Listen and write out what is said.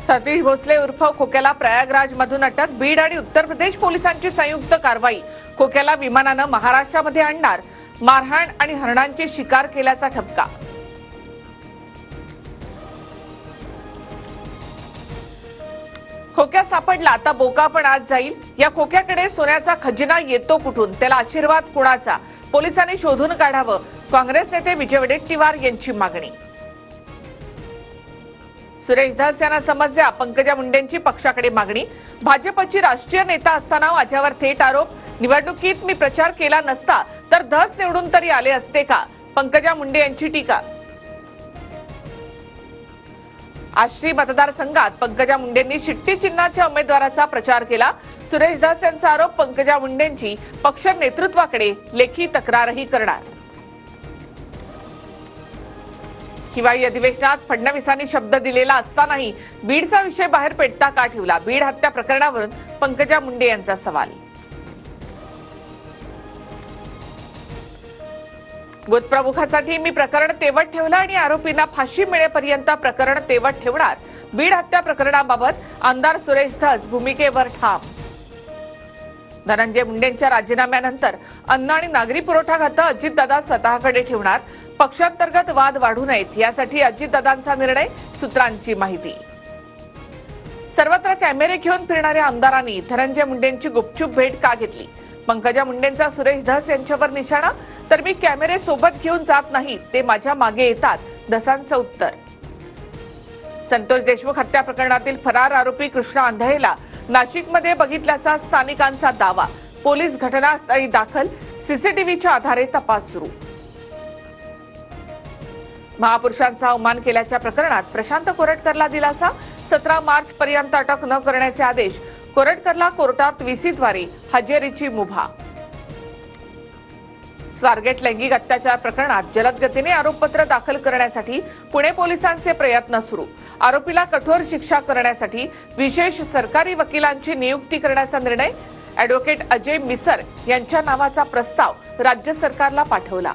सतीश भोसले उर्फ खोक्याला प्रयागराज मधून अटक। बीड आणि उत्तर प्रदेश पोलिसांची संयुक्त कारवाई। खोक्याला विमानानं महाराष्ट्रामध्ये आणणार, मारहाण आणि हरणांची शिकार केल्याचा ठपका। खोक्या सापडला, आता बोका पण आज जाईल। या खोक्याकडे सोन्याचा खजिना येतो कुठून, त्याला आशीर्वाद कोणाचा? पोलिसांनी शोधून काढावं, काँग्रेस नेते विजय वडेट्टीवार यांची मागणी। सुरेश धस यांना समजल्या, पंकजा मुंडेंची पक्षाकडे मागणी। भाजपची राष्ट्रीय नेता असताना माझ्यावर थेट आरोप, निवडणुकीत मी प्रचार केला नसता तर धस निवडून तरी आले असते का? पंकजा मुंडे यांची टीका। आष्टी मतदारसंघात पंकजा मुंडेंनी शिट्टी चिन्हाच्या उमेदवाराचा प्रचार केला। सुरेश धस यांचा आरोप, पंकजा मुंडेंची पक्ष नेतृत्वाकडे लेखी तक्रारही करणार। हिवाळी अधिवेशनात फडणवीसांनी शब्द दिलेला असतानाही बीडचा विषय बाहेर पेटता का ठेवला? बीड हत्या प्रकरणावरून पंकजा मुंडे यांचा सवाल। बुथप्रमुखासाठी मी प्रकरण तेवत ठेवलं आणि आरोपींना फाशी मिळेपर्यंत प्रकरण तेवत ठेवणार। बीड हत्या प्रकरणाबाबत आमदार सुरेश धस भूमिकेवर ठाम। धनंजय मुंडेंच्या राजीनाम्यानंतर अन्न आणि नागरी पुरवठा खातं अजितदादा स्वतःकडे ठेवणार। पक्षांतर्गत वाद वाढू नयेत यासाठी अजितदादांचा निर्णय, सूत्रांची माहिती। सर्वत्र कॅमेरे घेऊन फिरणाऱ्या आमदारांनी धनंजय मुंडेंची गुपचूप भेट का घेतली? पंकजा मुंडेंचा सुरेश धस यांच्यावर निशाणा, तर मी कॅमेरे सोबत घेऊन जात नाही, ते माझ्या मागे येतात, धसांचं उत्तर। संतोष देशमुख हत्या प्रकरणातील फरार आरोपी कृष्णा आंधळेला नाशिकमध्ये बघितल्याचा स्थानिकांचा दावा। पोलीस घटनास्थळी दाखल, सीसीटीव्हीच्या आधारे तपास सुरू। महापुरुषांचा अवमान केल्याच्या प्रकरणात प्रशांत कोरटकरला दिलासा। 17 मार्च पर्यंत अटक न करण्याचे आदेश। कोरटकरला कोर्टात व्हीसीद्वारे हजेरीची मुभा। स्वारगेट लैंगिक अत्याचार प्रकरणात जलद गतीने आरोपपत्र दाखल करण्यासाठी पुणे पोलिसांचे प्रयत्न सुरू। आरोपीला कठोर शिक्षा करण्यासाठी विशेष सरकारी वकिलांची नियुक्ती करण्याचा निर्णय। ॲडव्होकेट अजय मिसर यांच्या नावाचा प्रस्ताव राज्य सरकारला पाठवला।